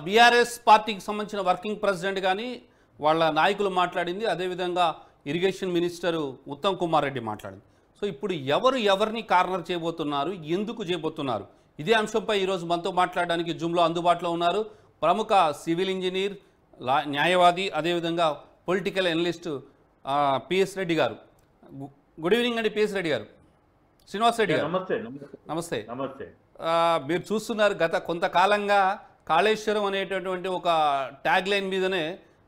BRS పార్టీకి సంబంధించిన working president కానీ వాళ్ళ నాయకులు మాట్లాడింది, అదేవిధంగా ఇరిగేషన్ మినిస్టర్ ఉత్తమ్ కుమార్ రెడ్డి మాట్లాడింది. సో ఇప్పుడు ఎవరిని కార్నర్ చేయబోతున్నారు, ఎందుకు చేయబోతున్నారు, ఇదే అంశంపై ఈరోజు మనతో మాట్లాడడానికి జూమ్లో అందుబాటులో ఉన్నారు ప్రముఖ సివిల్ ఇంజనీర్, న్యాయవాది, అదేవిధంగా పొలిటికల్ అనలిస్ట్ పిఎస్ రెడ్డి గారు. గుడ్ ఈవినింగ్ అండి పిఎస్ రెడ్డి గారు. శ్రీనివాస్ రెడ్డి గారు నమస్తే. నమస్తే. నమస్తే. మీరు చూస్తున్నారు గత కొంతకాలంగా కాళేశ్వరం అనేటటువంటి ఒక ట్యాగ్ లైన్ మీదనే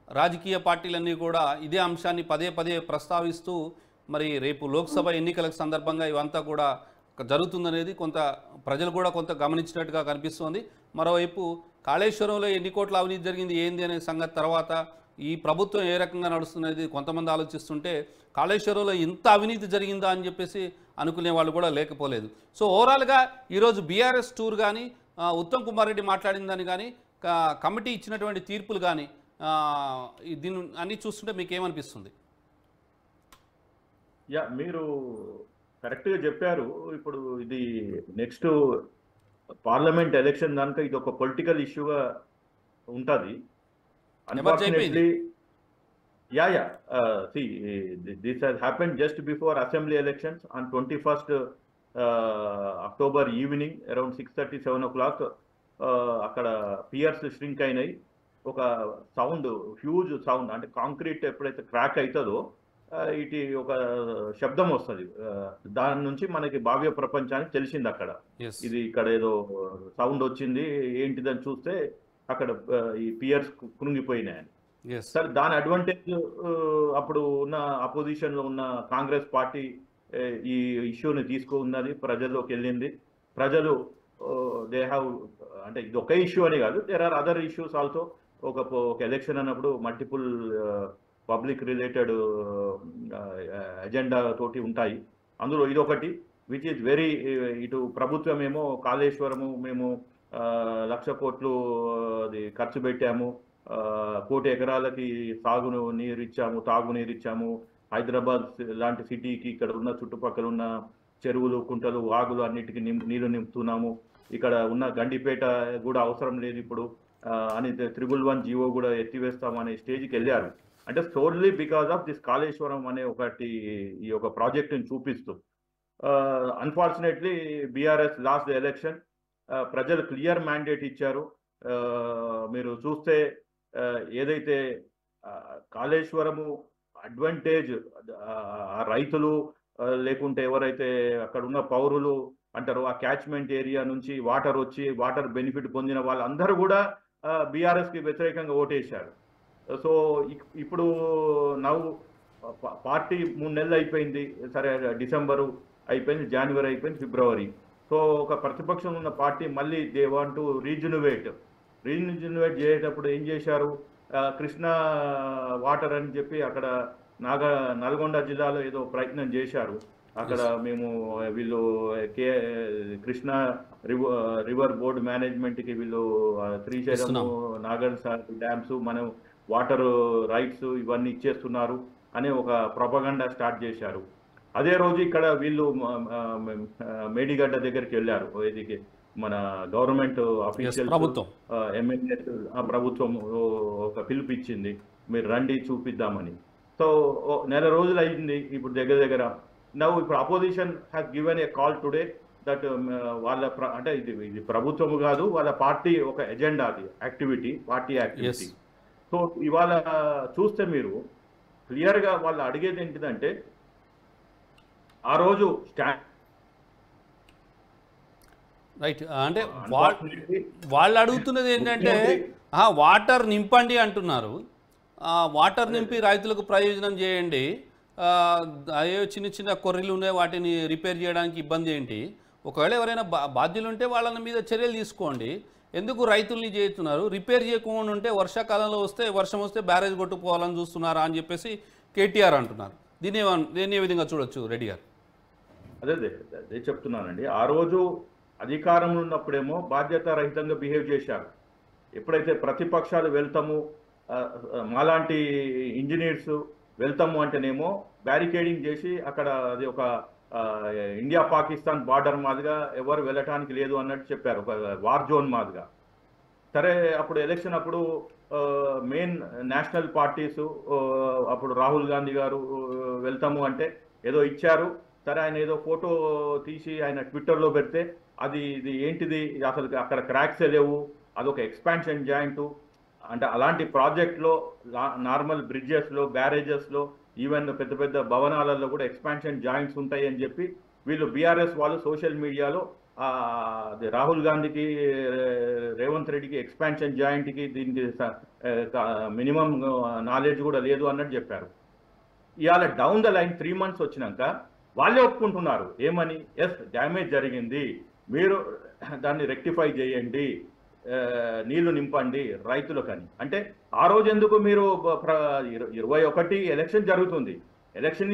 రాజకీయ పార్టీలన్నీ కూడా ఇదే అంశాన్ని పదే పదే ప్రస్తావిస్తూ మరి రేపు లోక్సభ ఎన్నికల సందర్భంగా ఇవంతా కూడా జరుగుతుందనేది ప్రజలు కూడా కొంత గమనించినట్టుగా కనిపిస్తోంది. మరోవైపు కాళేశ్వరంలో ఎన్ని కోట్ల అవినీతి జరిగింది ఏంది అనే సంగతి తర్వాత ఈ ప్రభుత్వం ఏ రకంగా నడుస్తున్నది కొంతమంది ఆలోచిస్తుంటే కాళేశ్వరంలో ఇంత అవినీతి జరిగిందా అని చెప్పేసి అనుకునే వాళ్ళు కూడా లేకపోలేదు. సో ఓవరాల్గా ఈరోజు బీఆర్ఎస్ టూర్ కానీ ఉత్తమ్ కుమార్ రెడ్డి మాట్లాడిందని కానీ కమిటీ ఇచ్చినటువంటి తీర్పులు కానీ దీన్ని అన్నీ చూస్తుంటే మీకు ఏమనిపిస్తుంది? మీరు కరెక్ట్గా చెప్పారు. ఇప్పుడు ఇది నెక్స్ట్ పార్లమెంట్ ఎలక్షన్ దానిక ఇది ఒక పొలిటికల్ ఇష్యూగా ఉంటుంది. Unfortunately this has happened just before assembly elections on 21st October evening around 6:30 7 o'clock. అక్కడ పియర్స్ ష్రింక్ అయినాయి. ఒక సౌండ్, హ్యూజ్ సౌండ్, అంటే కాంక్రీట్ ఎప్పుడైతే క్రాక్ అవుతుందో ఇటు ఒక శబ్దం వస్తుంది. దాని నుంచి మనకి భావ్య ప్రపంచానికి తెలిసింది అక్కడ ఇది ఇక్కడ ఏదో సౌండ్ వచ్చింది ఏంటిదని చూస్తే అక్కడ ఈ పియర్స్ కృంగిపోయినాయని. సరే, దాని అడ్వాంటేజ్ అప్పుడు ఉన్న అపోజిషన్ లో ఉన్న కాంగ్రెస్ పార్టీ ఈ ఇష్యూని తీసుకున్నది, ప్రజల్లోకి వెళ్ళింది. ప్రజలు దే హ్యావ్, అంటే ఇది ఒకే ఇష్యూ అని కాదు, there are other issues also. ఒక ఎలక్షన్ అన్నప్పుడు మల్టిపుల్ పబ్లిక్ రిలేటెడ్ ఎజెండా తోటి ఉంటాయి. అందులో ఇదొకటి విచ్ ఈజ్ వెరీ, ఇటు ప్రభుత్వం ఏమో కాళేశ్వరము మేము 1,00,000 కోట్లు అది ఖర్చు పెట్టాము, 1 కోటి ఎకరాలకి నీరు ఇచ్చాము, తాగునీరు ఇచ్చాము, హైదరాబాద్ లాంటి సిటీకి ఇక్కడ ఉన్న చుట్టుపక్కల ఉన్న చెరువులు, కుంటలు, వాగులు అన్నిటికీ నీళ్లు నింపుతున్నాము, ఇక్కడ ఉన్న గండిపేట కూడా అవసరం లేదు ఇప్పుడు అని 111 జీవో కూడా ఎత్తివేస్తాము అనే స్టేజ్కి వెళ్ళారు. అంటే సోర్లీ బికాస్ ఆఫ్ దిస్ కాళేశ్వరం అనే ఒకటి ఈ యొక్క ప్రాజెక్టుని చూపిస్తూ. Unfortunately BRS last the election. ప్రజలు క్లియర్ మ్యాండేట్ ఇచ్చారు. మీరు చూస్తే ఏదైతే కాళేశ్వరము అడ్వాంటేజ్ రైతులు లేకుంటే ఎవరైతే అక్కడ ఉన్న పౌరులు అంటారు, ఆ క్యాచ్మెంట్ ఏరియా నుంచి వాటర్ వచ్చి వాటర్ బెనిఫిట్ పొందిన వాళ్ళందరూ కూడా బీఆర్ఎస్కి వ్యతిరేకంగా ఓటేశారు. సో ఇప్పుడు పార్టీ 3 నెలలు అయిపోయింది. సరే, డిసెంబరు అయిపోయింది, జనవరి అయిపోయింది, ఫిబ్రవరి. సో ఒక ప్రతిపక్షం ఉన్న పార్టీ మళ్ళీ దే వాంట్ టు రీజనరేట్ చేసేటప్పుడు ఏం చేశారు, కృష్ణా వాటర్ అని చెప్పి అక్కడ నల్గొండ జిల్లాలో ఏదో ప్రయత్నం చేశారు. అక్కడ మేము వీళ్ళు కృష్ణా రివర్ బోర్డు మేనేజ్మెంట్కి వీళ్ళు శ్రీశైలం, నాగర్ డ్యామ్స్ మనం వాటర్ రైట్స్ ఇవన్నీ ఇచ్చేస్తున్నారు అనే ఒక ప్రొపగండా స్టార్ట్ చేశారు. అదే రోజు ఇక్కడ వీళ్ళు మేడిగడ్డ దగ్గరికి వెళ్ళారు. ఇది మన గవర్నమెంట్ ఆఫీషియల్ ఎమ్మెల్యేస్ ప్రభుత్వం ఒక పిలుపు ఇచ్చింది, మీరు రండి చూపిద్దామని. సో నెల రోజులు అయింది ఇప్పుడు దగ్గర. ఇప్పుడు opposition has given a call today that వాళ్ళ అంటే ఇది ప్రభుత్వము కాదు, వాళ్ళ పార్టీ ఒక ఎజెండా, అది యాక్టివిటీ, పార్టీ యాక్టివిటీ. సో ఇవాళ చూస్తే మీరు క్లియర్గా వాళ్ళు అడిగేది ఏంటిదంటే ఆ రోజు రైట్, అంటే వాళ్ళు అడుగుతున్నది ఏంటంటే వాటర్ నింపండి అంటున్నారు. వాటర్ నింపి రైతులకు ప్రయోజనం చేయండి, అయ్యో చిన్న చిన్న కొర్రీలు ఉన్నాయి వాటిని రిపేర్ చేయడానికి ఇబ్బంది ఏంటి, ఒకవేళ ఎవరైనా బాధ్యులు ఉంటే వాళ్ళ మీద చర్యలు తీసుకోండి, ఎందుకు రైతుల్ని చేస్తున్నారు, రిపేర్ చేయకుండా ఉంటే వర్షాకాలంలో వర్షం వస్తే బ్యారేజ్ కొట్టుకోవాలని చూస్తున్నారా అని చెప్పేసి కేటీఆర్ అంటున్నారు. దీన్ని ఏ విధంగా చూడొచ్చు రెడ్డి గారు? అదే చెప్తున్నానండి. ఆ రోజు అధికారంలో ఉన్నప్పుడేమో బాధ్యత రహితంగా బిహేవ్ చేశారు. ఎప్పుడైతే ప్రతిపక్షాలు వెళ్తాము, మాలాంటి ఇంజనీర్స్ వెళ్తాము అంటేనేమో బ్యారికేడింగ్ చేసి అక్కడ అది ఒక ఇండియా పాకిస్తాన్ బార్డర్ మాదిగా ఎవరు వెళ్ళటానికి లేదు అన్నట్టు చెప్పారు, ఒక వార్ జోన్ మాదిగా. సరే అప్పుడు ఎలక్షన్ అప్పుడు మెయిన్ నేషనల్ పార్టీస్ అప్పుడు రాహుల్ గాంధీ గారు వెళ్తాము అంటే ఏదో ఇచ్చారు. సరే ఆయన ఏదో ఫోటో తీసి ఆయన ట్విట్టర్లో పెడితే ఇది ఏంటిది, అసలు అక్కడ క్రాక్సే లేవు, అదొక ఎక్స్పాన్షన్ జాయింట్ అంటే అలాంటి ప్రాజెక్ట్లో నార్మల్ బ్రిడ్జెస్లో బ్యారేజెస్లో ఈవెన్ పెద్ద పెద్ద భవనాలలో కూడా ఎక్స్పాన్షన్ జాయింట్స్ ఉంటాయి అని చెప్పి వీళ్ళు బీఆర్ఎస్ వాళ్ళు సోషల్ మీడియాలో రాహుల్ గాంధీకి రేవంత్ రెడ్డికి ఎక్స్పాన్షన్ జాయింట్కి దీనికి మినిమం నాలెడ్జ్ కూడా లేదు అన్నట్టు చెప్పారు. ఇవాళ డౌన్ ద లైన్ 3 months వచ్చినాక వాళ్ళే ఒప్పుకుంటున్నారు ఏమని, ఎస్ డ్యామేజ్ జరిగింది, మీరు దాన్ని రెక్టిఫై చేయండి, నీళ్లు నింపండి రైతులకని. అంటే ఆ రోజు ఎందుకు మీరు 21 ఎలక్షన్ జరుగుతుంది, ఎలక్షన్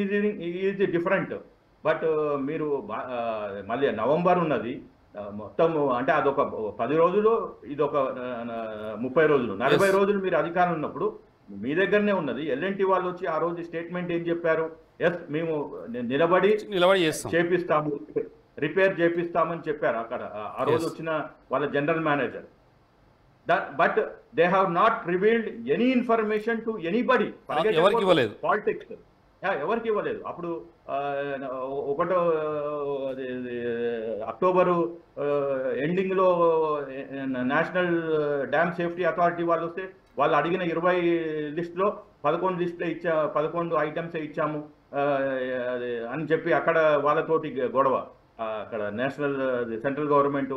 ఈజ్ డిఫరెంట్, బట్ మీరు మళ్ళీ నవంబర్ ఉన్నది మొత్తం అంటే అదొక 10 రోజులు, ఇదొక 30 రోజులు 40 రోజులు మీరు అధికారం ఉన్నప్పుడు మీ దగ్గరనే ఉన్నది. ఎల్ఎన్టీ వాళ్ళు వచ్చి ఆ రోజు స్టేట్మెంట్ ఏం చెప్పారు, ఎస్ మేము నిలబడి చేపిస్తాము, రిపేర్ చేపిస్తామని చెప్పారు అక్కడ ఆ రోజు వచ్చిన వాళ్ళ general manager. But they have not revealed any information to anybody, politics ఎవరికి ఇవ్వలేదు. అప్పుడు 1 అక్టోబరు ఎండింగ్లో నేషనల్ డ్యామ్ సేఫ్టీ అథారిటీ వాళ్ళు వస్తే వాళ్ళు అడిగిన 20 లిస్టులో 11 లిస్టులే 11 ఐటమ్సే ఇచ్చాము అని చెప్పి అక్కడ వాళ్ళతోటి గొడవ, అక్కడ నేషనల్ సెంట్రల్ గవర్నమెంట్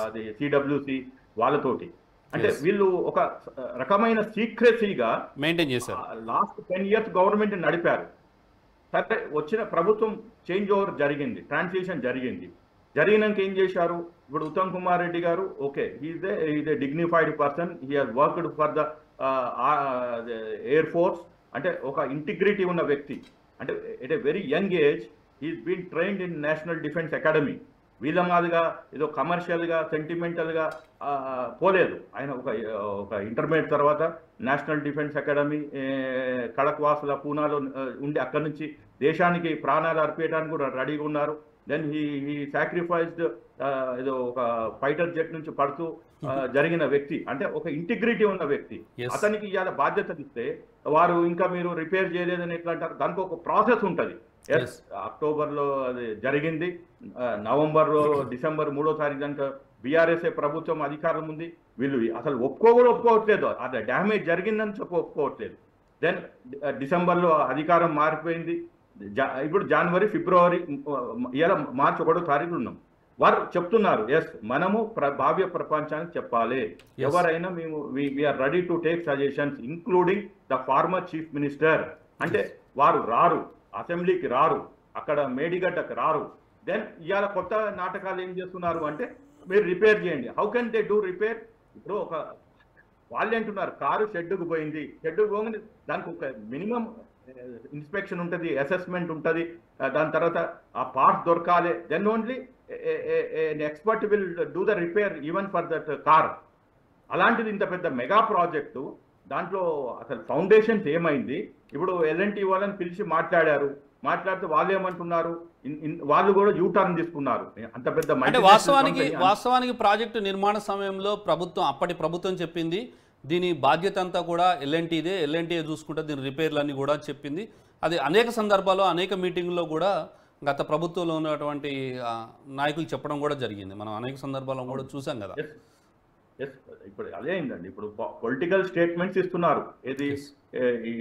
అది సిడబ్ల్యూసి వాళ్ళతోటి. అంటే వీళ్ళు ఒక రకమైన సీక్రెసీగా మెయింటైన్ చేశారు. లాస్ట్ 10 years గవర్నమెంట్ నడిపారు. సరే వచ్చిన ప్రభుత్వం చేంజ్ ఓవర్ జరిగింది, ట్రాన్సిషన్ జరిగింది. జరిగినాక ఏం చేశారు, ఇప్పుడు Uttam Kumar Reddy garu okay, is a dignified person, he has worked for the air force, అంటే ఒక ఇంటిగ్రిటీ ఉన్న వ్యక్తి, అంటే at a very young age he's been trained in national defence academy. వీళ్ళ మాదిగా ఏదో కమర్షియల్గా సెంటిమెంటల్గా పోలేదు. ఆయన ఒక ఇంటర్మీడియట్ తర్వాత నేషనల్ డిఫెన్స్ అకాడమీ కడక్వాసుల పూనాలో ఉండి అక్కడి నుంచి దేశానికి ప్రాణాలు అర్పించడానికి కూడా రెడీగా ఉన్నారు. దెన్ హీ సాక్రిఫైస్డ్ ఏదో ఒక ఫైటర్ జెట్ నుంచి పడుతూ జరిగిన వ్యక్తి, అంటే ఒక ఇంటిగ్రిటీ ఉన్న వ్యక్తి. అతనికి ఇవాళ బాధ్యతలు ఇస్తే వారు ఇంకా మీరు రిపేర్ చేయలేదని ఎట్లా అంటారు, దానికి ఒక ప్రాసెస్ ఉంటుంది. ఎస్ అక్టోబర్లో అది జరిగింది, నవంబర్లో డిసెంబర్ 3వ తారీఖు దాకా బీఆర్ఎస్ఏ ప్రభుత్వం అధికారం ఉంది. వీళ్ళు అసలు ఒప్పుకోవట్లేదు, అది డ్యామేజ్ జరిగిందని చెప్పి ఒప్పుకోవట్లేదు. దెన్ డిసెంబర్లో అధికారం మారిపోయింది. ఇప్పుడు జనవరి ఫిబ్రవరి ఇలా మార్చి 1వ తారీఖు ఉన్నాం. వారు చెప్తున్నారు ఎస్ మనము భావ్య ప్రపంచానికి చెప్పాలి, ఎవరైనా మేము we are ready to take suggestions including the former chief minister. అంటే వారు రారు, అసెంబ్లీకి రారు, అక్కడ మేడిగడ్డకు రారు. దెన్ ఇవాళ కొత్త నాటకాలు ఏం చేస్తున్నారు అంటే మీరు రిపేర్ చేయండి. How can they do repair? ఇప్పుడు ఒక వాళ్ళు అంటున్నారు కారు షెడ్డుకు పోయింది, షెడ్డుకు పోగానే దానికి ఒక మినిమం ఇన్స్పెక్షన్ ఉంటుంది, అసెస్మెంట్ ఉంటుంది, దాని తర్వాత ఆ పార్ట్స్ దొరకాలి. Then only expert will do the repair even for that car. అలాంటిది ఇంత పెద్ద మెగా ప్రాజెక్టు, దాంట్లో అసలు ఫౌండేషన్స్ ఏమైంది? ఇప్పుడు ఎల్ఎన్టీ వాళ్ళని పిలిచి మాట్లాడితే వాళ్ళు ఏమంటున్నారు, వాళ్ళు కూడా యూటర్న్ తీసుకున్నారు. అంత పెద్ద అంటే వాస్తవానికి ప్రాజెక్టు నిర్మాణ సమయంలో అప్పటి ప్రభుత్వం చెప్పింది దీని బాధ్యత అంతా కూడా ఎల్ఎన్టీ చూసుకుంటే దీని రిపేర్లన్నీ కూడా చెప్పింది. అది అనేక సందర్భాల్లో అనేక మీటింగుల్లో కూడా గత ప్రభుత్వంలో ఉన్నటువంటి నాయకులు చెప్పడం కూడా జరిగింది. మనం అనేక సందర్భాల్లో కూడా చూసాం కదా. ఇప్పుడు అదే అయిందండి, ఇప్పుడు పొలిటికల్ స్టేట్మెంట్స్ ఇస్తున్నారు. ఏది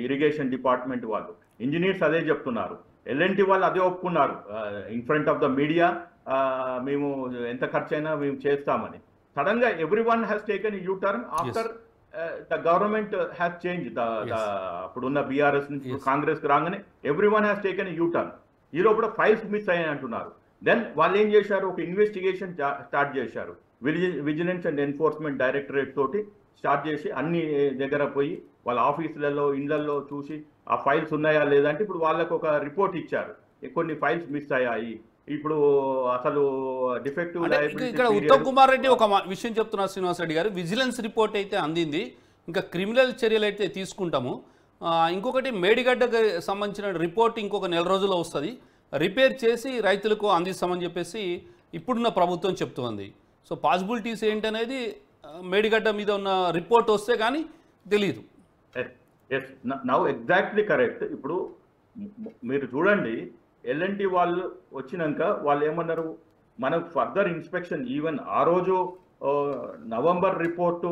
ఇరిగేషన్ డిపార్ట్మెంట్ వాళ్ళు, ఇంజనీర్స్ అదే చెప్తున్నారు, ఎల్ఎన్టీ వాళ్ళు అదే ఒప్పుకున్నారు in front of the media, మేము ఎంత ఖర్చు అయినా మేము చేస్తామని. సడన్ గా every one has taken you turn after the government has change. అప్పుడున్న బీఆర్ఎస్ నుంచి కాంగ్రెస్ రాగానే every one has taken you turn. ఈ లోపల ఫైల్స్ మిస్ అయ్యాయి అంటున్నారు. దెన్ వాళ్ళు ఏం చేశారు, ఒక ఇన్వెస్టిగేషన్ స్టార్ట్ చేశారు. విజిలెన్స్ అండ్ ఎన్ఫోర్స్మెంట్ డైరెక్టరేట్ తోటి స్టార్ట్ చేసి అన్ని దగ్గర పోయి వాళ్ళ ఆఫీసులలో ఇళ్లలో చూసి ఆ ఫైల్స్ ఉన్నాయా లేదంటే ఇప్పుడు వాళ్ళకు ఒక రిపోర్ట్ ఇచ్చారు, కొన్ని ఫైల్స్ మిస్ అయ్యాయి. ఇప్పుడు అసలు డిఫెక్టివ్ ఇక్కడ ఉత్తమ్ కుమార్ రెడ్డి ఒక విషయం చెప్తున్నారు శ్రీనివాస్ రెడ్డి గారు, విజిలెన్స్ రిపోర్ట్ అయితే అందింది, ఇంకా క్రిమినల్ చర్యలు అయితే తీసుకుంటాము, ఇంకొకటి మేడిగడ్డకు సంబంధించిన రిపోర్ట్ ఇంకొక 4 రోజుల్లో వస్తుంది, రిపేర్ చేసి రైతులకు అందిస్తామని చెప్పేసి ఇప్పుడున్న ప్రభుత్వం చెప్తుంది. సో పాసిబిలిటీస్ ఏంటనేది మేడిగడ్డ మీద ఉన్న రిపోర్ట్ వస్తే కానీ తెలియదు. Yes now exactly correct. ఇప్పుడు మీరు చూడండి, ఎల్ఎన్టీ వాళ్ళు వచ్చినాక వాళ్ళు ఏమన్నారు, మనకు ఫర్దర్ ఇన్స్పెక్షన్ ఈవెన్ ఆ రోజు నవంబర్ రిపోర్టు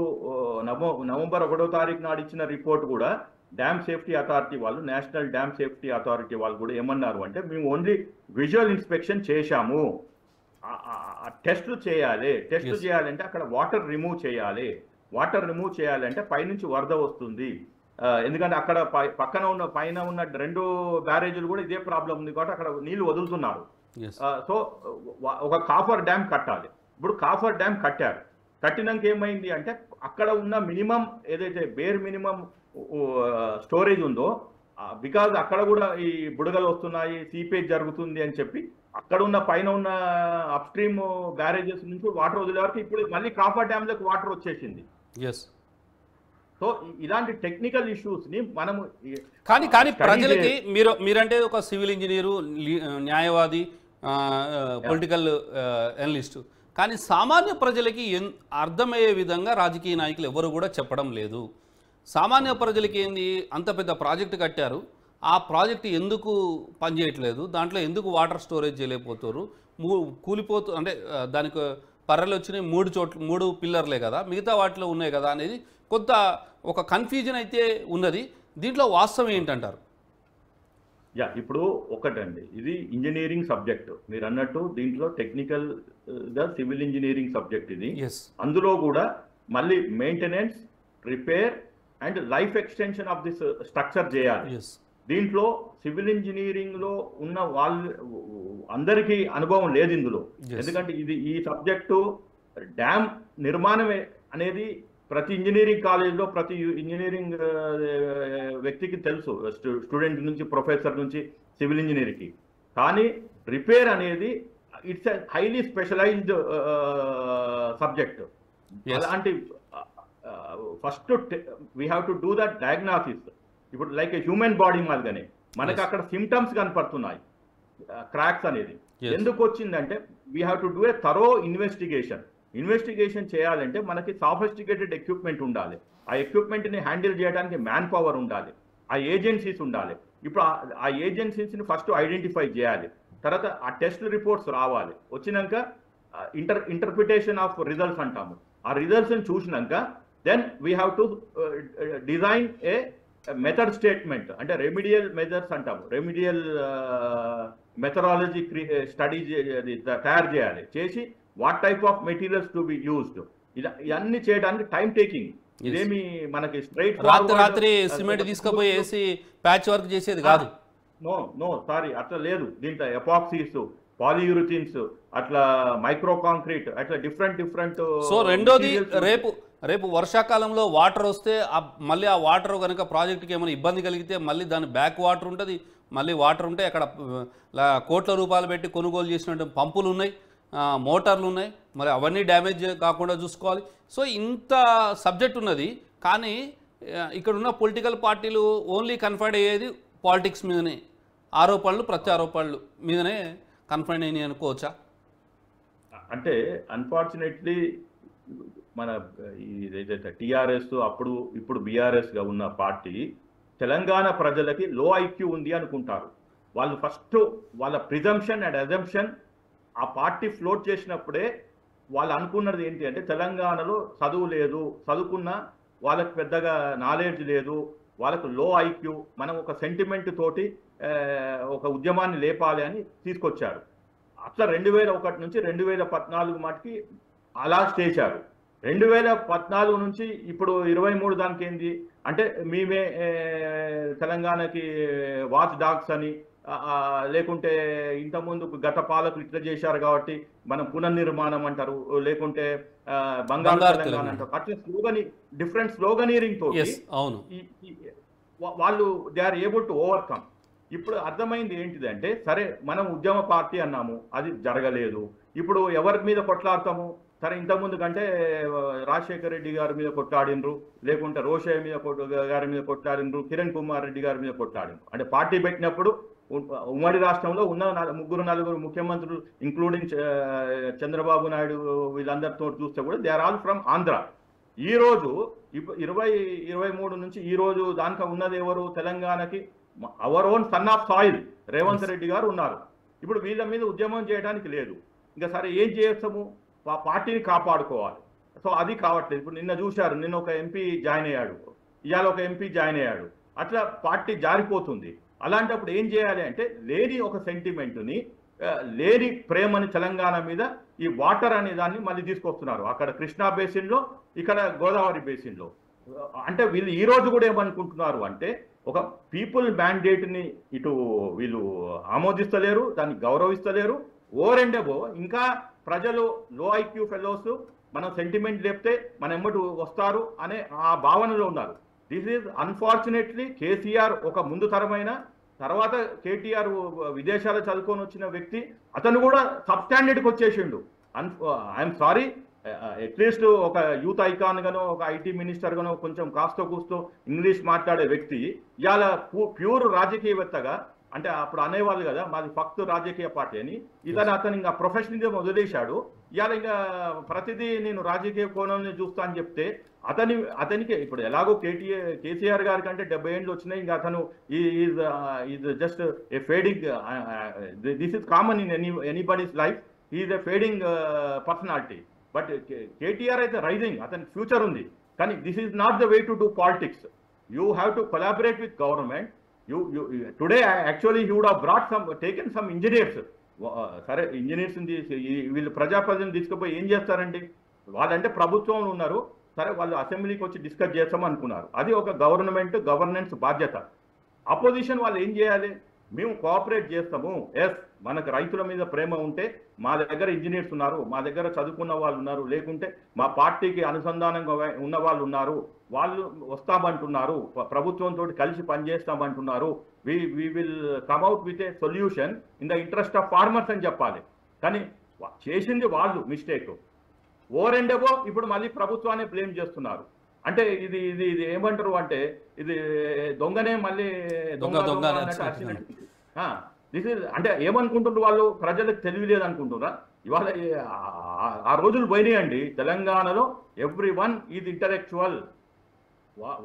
నవంబర్ 1వ తారీఖు నాడు ఇచ్చిన రిపోర్ట్ కూడా డ్యామ్ సేఫ్టీ అథారిటీ వాళ్ళు, నేషనల్ డ్యామ్ సేఫ్టీ అథారిటీ వాళ్ళు కూడా ఏమన్నారు అంటే, మేము ఓన్లీ విజువల్ ఇన్స్పెక్షన్ చేశాము, టెస్టులు చేయాలి, టెస్టులు చేయాలంటే అక్కడ వాటర్ రిమూవ్ చేయాలి, వాటర్ రిమూవ్ చేయాలంటే పైనుంచి వరద వస్తుంది, ఎందుకంటే అక్కడ పైన ఉన్న 2 బ్యారేజీలు కూడా ఇదే ప్రాబ్లం ఉంది కాబట్టి అక్కడ నీళ్లు వదులుతున్నారు. సో ఒక కాఫర్ డ్యామ్ కట్టాలి. ఇప్పుడు కాఫర్ డ్యామ్ కట్టారు, కట్టినాక ఏమైంది అంటే అక్కడ ఉన్న మినిమం ఏదైతే బేర్ మినిమం స్టోరేజ్ ఉందో, బికాజ్ అక్కడ కూడా ఈ బుడగలు వస్తున్నాయి, సీపేజ్ జరుగుతుంది అని చెప్పి అక్కడ ఉన్న పైన ఉన్న అప్ స్ట్రీమ్ బ్యారేజెస్ నుంచి వాటర్ వదిలేవారికి ఇప్పుడు మళ్ళీ కాఫర్ డ్యామ్లోకి వాటర్ వచ్చేసింది. సో ఇలాంటి టెక్నికల్ ఇష్యూస్ ని మనము కానీ ప్రజలకి మీరంటే ఒక సివిల్ ఇంజనీరు, న్యాయవాది, పొలిటికల్ అనలిస్టు, కానీ సామాన్య ప్రజలకి అర్థమయ్యే విధంగా రాజకీయ నాయకులు ఎవరు కూడా చెప్పడం లేదు. సామాన్య ప్రజలకి ఏంది, అంత పెద్ద ప్రాజెక్టు కట్టారు, ఆ ప్రాజెక్టు ఎందుకు పనిచేయట్లేదు, దాంట్లో ఎందుకు వాటర్ స్టోరేజ్ చేయలేకపోతారు, కూలిపోతూ అంటే దానికి పర్రలు వచ్చినాయి 3 పిల్లర్లే కదా, మిగతా వాటిలో ఉన్నాయి కదా అనేది కొంత ఒక కన్ఫ్యూజన్ అయితే ఉన్నది. దీంట్లో వాస్తవం ఏంటంటారు? ఇప్పుడు ఒకటండి, ఇది ఇంజనీరింగ్ సబ్జెక్ట్ మీరు అన్నట్టు, దీంట్లో టెక్నికల్ గా సివిల్ ఇంజనీరింగ్ సబ్జెక్ట్ ఇది. అందులో కూడా మళ్ళీ maintenance, repair and life extension of this structure చేయాలి. దీంట్లో సివిల్ ఇంజనీరింగ్ లో ఉన్న అందరికీ అనుభవం లేదు ఇందులో, ఎందుకంటే ఈ సబ్జెక్టు డ్యామ్ నిర్మాణమే అనేది ప్రతి ఇంజనీరింగ్ కాలేజ్లో ప్రతి ఇంజనీరింగ్ వ్యక్తికి తెలుసు, స్టూడెంట్ నుంచి ప్రొఫెసర్ నుంచి సివిల్ ఇంజనీర్కి. కానీ రిపేర్ అనేది it's a highly specialized subject. అలాంటి first we have to do that diagnosis. ఇప్పుడు లైక్ హ్యూమన్ బాడీ మాదిరిగానే మనకు అక్కడ సిమ్టమ్స్ కనపడుతున్నాయి, క్రాక్స్ అనేది ఎందుకు వచ్చిందంటే we have to do a thorough investigation చేయాలంటే మనకి సాఫిస్టికేటెడ్ ఎక్విప్మెంట్ ఉండాలి, ఆ ఎక్విప్మెంట్ని హ్యాండిల్ చేయడానికి మ్యాన్ పవర్ ఉండాలి, ఆ ఏజెన్సీస్ ఉండాలి. ఇప్పుడు ఆ ఏజెన్సీస్ని ఫస్ట్ ఐడెంటిఫై చేయాలి, తర్వాత ఆ టెస్ట్ రిపోర్ట్స్ రావాలి, వచ్చినాక ఇంటర్ప్రిటేషన్ ఆఫ్ రిజల్ట్స్ అంటాము, ఆ రిజల్ట్స్ని చూసినాక then we have to design a method statement, అంటే రెమిడియల్ మెథడ్స్ అంటాము, రెమిడియల్ మెథడాలజీ స్టడీ తయారు చేయాలి, చేసి what type of materials to be used, ఇవన్నీ చేయడానికి టైం టేకింగ్. ఇదేమి మనకి స్ట్రైట్ రాత్రి సిమెంట్ తీసుకుపోయి వేసి ప్యాచ్ వర్క్ చేసేది కాదు. నో సారీ, అట్లా లేదు. దీంట్లో ఎపాక్సీస్, పాలియూరిథిన్స్, అట్లా మైక్రో కాంక్రీట్, అట్లా డిఫరెంట్. సో రెండోది, రేపు వర్షాకాలంలో వాటర్ వస్తే మళ్ళీ ఆ వాటర్ కనుక ప్రాజెక్టుకి ఏమైనా ఇబ్బంది కలిగితే మళ్ళీ దాని బ్యాక్ వాటర్ ఉంటుంది, మళ్ళీ వాటర్ ఉంటే అక్కడ కోట్ల రూపాయలు పెట్టి కొనుగోలు చేసినటువంటి పంపులు ఉన్నాయి, మోటార్లు ఉన్నాయి, మరి అవన్నీ డ్యామేజ్ కాకుండా చూసుకోవాలి. సో ఇంత సబ్జెక్ట్ ఉన్నది, కానీ ఇక్కడ ఉన్న పొలిటికల్ పార్టీలు ఓన్లీ కన్ఫైన్ అయ్యేది పాలిటిక్స్ మీదనే, ఆరోపణలు ప్రత్యారోపణలు మీదనే కన్ఫైన్ అయినాయి అనుకోవచ్చా? అంటే అన్ఫార్చునేట్లీ మన ఏదైతే టీఆర్ఎస్ ఇప్పుడు బీఆర్ఎస్గా ఉన్న పార్టీ తెలంగాణ ప్రజలకి లో ఐక్యూ ఉంది అనుకుంటారు. వాళ్ళు ఫస్ట్ వాళ్ళ ప్రిజంప్షన్ అండ్ అజంప్షన్ ఆ పార్టీ ఫ్లోట్ చేసినప్పుడే వాళ్ళు అనుకున్నది ఏంటి అంటే తెలంగాణలో చదువు లేదు, చదువుకున్న వాళ్ళకి పెద్దగా నాలెడ్జ్ లేదు, వాళ్ళకు లో ఐక్యూ, మనం ఒక సెంటిమెంట్ తోటి ఒక ఉద్యమాన్ని లేపాలి అని తీసుకొచ్చారు. అట్లా 2001 నుంచి 2014 మటుకి అలా చేశారు. 2014 నుంచి ఇప్పుడు 23 దానికి ఏంది అంటే మేమే తెలంగాణకి వాచ్ డాగ్స్ అని, లేకుంటే ఇంతకుముందు గత పాలకులు ఇట్లా చేశారు కాబట్టి మనం పునర్నిర్మాణం అంటారు, లేకుంటే బంగారు తెలంగాణ అంటారు. అట్లా డిఫరెంట్ స్లోగనీరింగ్ తోటి వాళ్ళు they are able to overcome. ఇప్పుడు అర్థమైంది ఏంటిదంటే, సరే మనం ఉద్యమ పార్టీ అన్నాము, అది జరగలేదు. ఇప్పుడు ఎవరి మీద కొట్లాడతాము? సరే ఇంతకుముందు కంటే రాజశేఖర రెడ్డి గారి మీద కొట్లాడినరు, లేకుంటే రోషయ్య గారి మీద కొట్లాడినరు, కిరణ్ కుమార్ రెడ్డి గారి మీద కొట్లాడినరు. అంటే పార్టీ పెట్టినప్పుడు ఉమ్మడి రాష్ట్రంలో ఉన్న 3-4 ముఖ్యమంత్రులు ఇంక్లూడింగ్ చంద్రబాబు నాయుడు వీళ్ళందరితో చూస్తే కూడా they are all from Andhra. ఈ రోజు 2023 నుంచి ఈ రోజు దానిక ఉన్నది ఎవరు తెలంగాణకి? Our own son of soil Revanth Reddy గారు ఉన్నారు. ఇప్పుడు వీళ్ళ మీద ఉద్యమం చేయడానికి లేదు. ఇంకా సరే ఏం చేస్తాము? పార్టీని కాపాడుకోవాలి. సో అది కావట్లేదు. ఇప్పుడు నిన్న చూశారు, నిన్న ఒక ఎంపీ జాయిన్ అయ్యాడు, ఇవాళ ఒక ఎంపీ జాయిన్ అయ్యాడు. అట్లా పార్టీ జారిపోతుంది. అలాంటప్పుడు ఏం చేయాలి అంటే, లేని ఒక సెంటిమెంట్ని, లేని ప్రేమని తెలంగాణ మీద ఈ వాటర్ అనే దాన్ని మళ్ళీ తీసుకొస్తున్నారు. అక్కడ కృష్ణా బేసిన్లో, ఇక్కడ గోదావరి బేసిన్లో. అంటే వీళ్ళు ఈ రోజు కూడా ఏమనుకుంటున్నారు అంటే, ఒక పీపుల్ మ్యాండేట్ని ఇటు వీళ్ళు ఆమోదిస్తలేరు, దాన్ని గౌరవిస్తలేరు. ఓవర్ అండ్ అబో ఇంకా ప్రజలు లో ఐక్యూ ఫెలోస్ మనం సెంటిమెంట్ లేపితే మన ఎమ్మటి వస్తారు అనే ఆ భావనలో ఉన్నారు. దిస్ ఈజ్ అన్ఫార్చునేట్లీ కేసీఆర్ ఒక ముందు తరమైన, తర్వాత కేటీఆర్ విదేశాలు చదువుకొని వచ్చిన వ్యక్తి, అతను కూడా సబ్ స్టాండర్డ్కి వచ్చేసిండు. ఐఎమ్ సారీ, అట్లీస్ట్ ఒక యూత్ ఐకాన్ గానో, ఒక ఐటీ మినిస్టర్ గానో కొంచెం కాస్తో కూస్తో ఇంగ్లీష్ మాట్లాడే వ్యక్తి ఇవాళ ప్యూర్ రాజకీయవేత్తగా, అంటే అప్పుడు అనేవాళ్ళు కదా మాది ఫక్త్ రాజకీయ పార్టీ అని, అతను ఇంకా ప్రొఫెషనలిజం వదిలేశాడు. ఇవాళ ఇంకా ప్రతిదీ నేను రాజకీయ కోణంలో చూస్తా అని చెప్తే అతనికి ఇప్పుడు ఎలాగో కేసీఆర్ గారి కంటే 70 ఏళ్ళు వచ్చినాయి. ఇంకా అతను is just a fading, this is common in anybody's life. Is a fading personality. But KTR అయితే రైజింగ్, అతని ఫ్యూచర్ ఉంది. కానీ this is not the way to do politics. You have to collaborate with government. Today actually he would have brought taken some engineers. సరే engineers వీళ్ళు ప్రజాప్రతినిధులు తీసుకుపోయి ఏం చేస్తారండి? వాళ్ళంటే ప్రభుత్వంలో ఉన్నారు, సరే వాళ్ళు అసెంబ్లీకి వచ్చి డిస్కస్ చేస్తాం అనుకున్నారు. అది ఒక గవర్నెన్స్ బాధ్యత. అపోజిషన్ వాళ్ళు ఏం చేయాలి? మేము కోఆపరేట్ చేస్తాము, ఎస్ మనకు రైతుల మీద ప్రేమ ఉంటే మా దగ్గర ఇంజనీర్స్ ఉన్నారు, మా దగ్గర చదువుకున్న వాళ్ళు ఉన్నారు, లేకుంటే మా పార్టీకి అనుసంధానంగా ఉన్న వాళ్ళు ఉన్నారు, వాళ్ళు వస్తామంటున్నారు, ప్రభుత్వంతో కలిసి పనిచేస్తామంటున్నారు, we will come out with a solution in the interest of farmers అని చెప్పాలి. కానీ చేసింది వాళ్ళు మిస్టేక్. ఓవర్ అండ్ అబో ఇప్పుడు మళ్ళీ ప్రభుత్వాన్ని బ్లేమ్ చేస్తున్నారు. అంటే ఇది ఇది ఇది ఏమంటారు అంటే, ఇది దొంగనే మళ్ళీ దిస్ ఇస్ అంటే ఏమనుకుంటున్నారు వాళ్ళు? ప్రజలకు తెలియలేదు అనుకుంటున్నారా? ఇవాళ ఆ రోజులు పోయినాయండి. తెలంగాణలో ఎవ్రీ వన్ ఈజ్ ఇంటలెక్చువల్.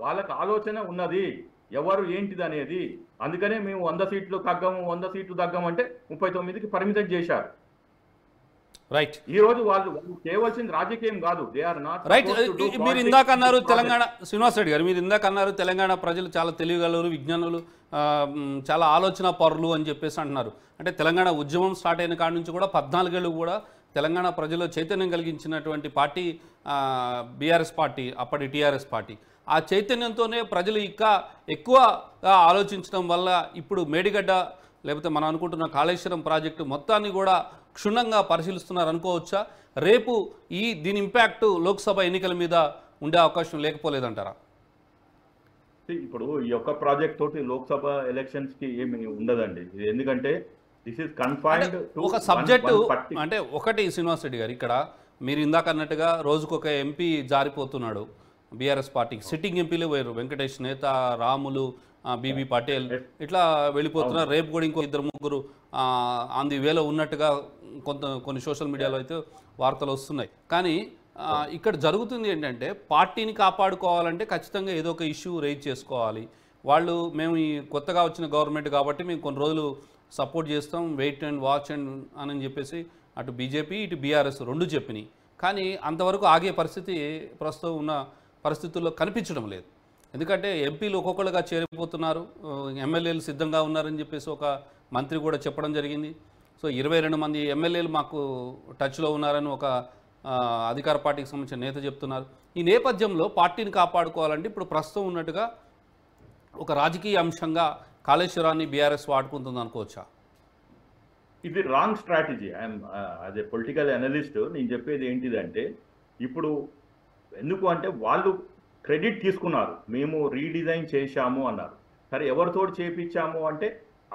వాళ్ళకి ఆలోచన ఉన్నది ఎవరు ఏంటిది అనేది. అందుకనే మేము 100 సీట్లు తగ్గము అంటే 39కి పరిమితం చేశారు. రైట్. ఈ రోజు వాళ్ళు చేయవలసింది రాజకీయం కాదు. They are not right. మీరు ఇందాక అన్నారు తెలంగాణ, శ్రీనివాస్ రెడ్డి గారు మీరు ఇందాక అన్నారు తెలంగాణ ప్రజలు చాలా తెలియగలరు, విజ్ఞానులు, చాలా ఆలోచన పరులు అని చెప్పేసి అంటున్నారు. అంటే తెలంగాణ ఉద్యమం స్టార్ట్ అయిన కాడి నుంచి కూడా 14 ఏళ్ళు కూడా తెలంగాణ ప్రజలు చైతన్యం కలిగించినటువంటి పార్టీ బీఆర్ఎస్ పార్టీ, అప్పటి టీఆర్ఎస్ పార్టీ. ఆ చైతన్యంతోనే ప్రజలు ఇంకా ఎక్కువగా ఆలోచించడం వల్ల ఇప్పుడు మేడిగడ్డ లేకపోతే మనం అనుకుంటున్న కాళేశ్వరం ప్రాజెక్టు మొత్తాన్ని కూడా క్షుణ్ణంగా పరిశీలిస్తున్నారు అనుకోవచ్చా? రేపు దీని ఇంపాక్ట్ లోక్సభ ఎన్నికల మీద ఉండే అవకాశం లేకపోలేదంటారా? ఇప్పుడు ఈ యొక్క ప్రాజెక్ట్ తోటి లోక్సభ ఎలక్షన్స్ కి ఏమి ఉండదండి. ఎందుకంటే దిస్ ఇస్ కన్ఫైన్డ్ టు ఒక సబ్జెక్టు. అంటే ఒకటి శ్రీనివాస్ రెడ్డి గారు, ఇక్కడ మీరు ఇందాక అన్నట్టుగా రోజుకొక ఎంపీ జారిపోతున్నాడు బీఆర్ఎస్ పార్టీకి. సిట్టింగ్ ఎంపీలు వేరు, వెంకటేష్ నేత, రాములు, బీబీ పటేల్ ఇట్లా వెళ్ళిపోతున్నారు. రేపు కూడా ఇంకో 2-3 ఆన్ ది వేలో ఉన్నట్టుగా కొన్ని సోషల్ మీడియాలో అయితే వార్తలు వస్తున్నాయి. కానీ ఇక్కడ జరుగుతుంది ఏంటంటే, పార్టీని కాపాడుకోవాలంటే ఖచ్చితంగా ఏదో ఒక ఇష్యూ రైజ్ చేసుకోవాలి. మేము ఈ కొత్తగా వచ్చిన గవర్నమెంట్ కాబట్టి మేము కొన్ని రోజులు సపోర్ట్ చేస్తాం, వెయిట్ అండ్ వాచ్ అని చెప్పేసి అటు బీజేపీ ఇటు బీఆర్ఎస్ రెండు చెప్పినాయి. కానీ అంతవరకు ఆగే పరిస్థితి ప్రస్తుతం ఉన్న పరిస్థితుల్లో కనిపించడం లేదు. ఎందుకంటే ఎంపీలు ఒక్కొక్కరుగా చేరిపోతున్నారు, ఎమ్మెల్యేలు సిద్ధంగా ఉన్నారని చెప్పేసి ఒక మంత్రి కూడా చెప్పడం జరిగింది. సో 22 మంది ఎమ్మెల్యేలు మాకు టచ్లో ఉన్నారని ఒక అధికార పార్టీకి సంబంధించిన నేత చెప్తున్నారు. ఈ నేపథ్యంలో పార్టీని కాపాడుకోవాలంటే ఇప్పుడు ప్రస్తుతం ఉన్నట్టుగా ఒక రాజకీయ అంశంగా కాళేశ్వరాన్ని బీఆర్ఎస్ వాడుకుంటుంది అనుకోవచ్చా? ఇది wrong strategy. I'm as a political analyst నేను చెప్పేది ఏంటిదంటే, ఇప్పుడు ఎందుకు అంటే వాళ్ళు క్రెడిట్ తీసుకున్నారు, మేము రీడిజైన్ చేశాము అన్నారు. సరే ఎవరితోటి చేపించాము అంటే,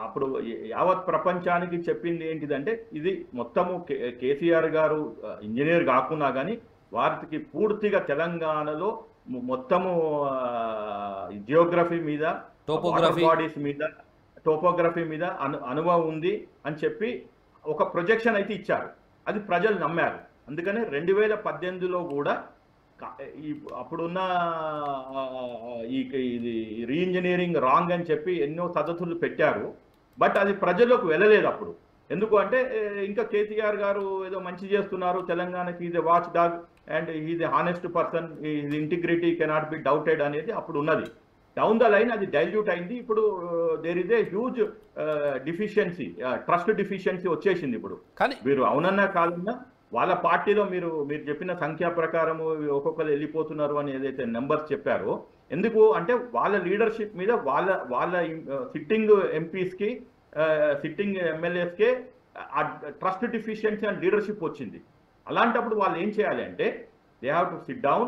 అప్పుడు యావత్ ప్రపంచానికి చెప్పింది ఏంటిదంటే, ఇది మొత్తము కేసీఆర్ గారు ఇంజనీర్ కాకున్నా కానీ వారికి పూర్తిగా తెలంగాణలో మొత్తము జియోగ్రఫీ మీద, బాడీస్ మీద, టోపోగ్రఫీ మీద అనుభవం ఉంది అని చెప్పి ఒక ప్రొజెక్షన్ అయితే ఇచ్చారు. అది ప్రజలు నమ్మారు. అందుకని 2018లో కూడా అప్పుడున్న ఇది రీఇంజనీరింగ్ రాంగ్ అని చెప్పి ఎన్నో సదస్సులు పెట్టారు. బట్ అది ప్రజల్లోకి వెళ్ళలేదు అప్పుడు. ఎందుకు అంటే ఇంకా కేసీఆర్ గారు ఏదో మంచి చేస్తున్నారు, తెలంగాణకి is a watch dog and is a honest person, is integrity cannot be doubted అనేది అప్పుడు ఉన్నది. డౌన్ ద లైన్ అది డైల్యూట్ అయింది. ఇప్పుడు there is a huge deficiency, trust deficiency వచ్చేసింది. ఇప్పుడు మీరు అవునన్నా కాదన్నా వాళ్ళ పార్టీలో మీరు చెప్పిన సంఖ్యా ప్రకారము ఒక్కొక్కరు వెళ్ళిపోతున్నారు అని ఏదైతే నెంబర్స్ చెప్పారో, ఎందుకు అంటే వాళ్ళ లీడర్షిప్ మీద వాళ్ళ సిట్టింగ్ ఎంపీస్కి సిట్టింగ్ ఎమ్మెల్యేస్కే ట్రస్ట్ డిఫిషియన్సీ అండ్ లీడర్షిప్ వచ్చింది. అలాంటప్పుడు వాళ్ళు ఏం చేయాలి అంటే they have to sit down,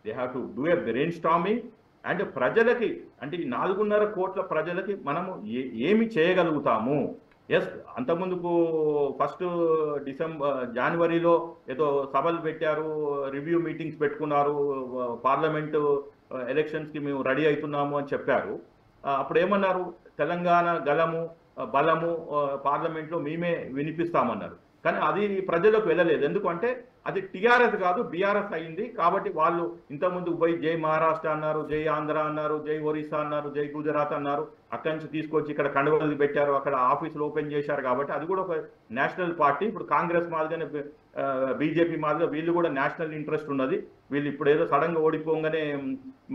they have to do a brainstorming and ప్రజలకి అంటే ఈ 4.5 కోట్ల ప్రజలకి మనము ఏమి చేయగలుగుతాము. ఎస్, అంతకుముందుకు ఫస్ట్ జనవరిలో ఏదో సభలు పెట్టారు, రివ్యూ మీటింగ్స్ పెట్టుకున్నారు, పార్లమెంటు ఎలక్షన్స్కి మేము రెడీ అవుతున్నాము అని చెప్పారు. అప్పుడు ఏమన్నారు, తెలంగాణ గలము బలము పార్లమెంట్లో మేమే వినిపిస్తామన్నారు. కానీ అది ప్రజలకు వెళ్ళలేదు. ఎందుకంటే అది టీఆర్ఎస్ కాదు బీఆర్ఎస్ అయింది. కాబట్టి వాళ్ళు ఇంతకుముందు పోయి జై మహారాష్ట్ర అన్నారు, జై ఆంధ్ర అన్నారు, జై ఒరిస్సా అన్నారు, జై గుజరాత్ అన్నారు. అక్కడి నుంచి తీసుకొచ్చి ఇక్కడ కండువలు పెట్టారు, అక్కడ ఆఫీసులు ఓపెన్ చేశారు. కాబట్టి అది కూడా ఒక నేషనల్ పార్టీ. ఇప్పుడు కాంగ్రెస్ మాదిరిగానే బీజేపీ మాదిరిగా వీళ్ళు కూడా నేషనల్ ఇంట్రెస్ట్ ఉన్నది. వీళ్ళు ఇప్పుడు ఏదో సడన్గా ఓడిపోగానే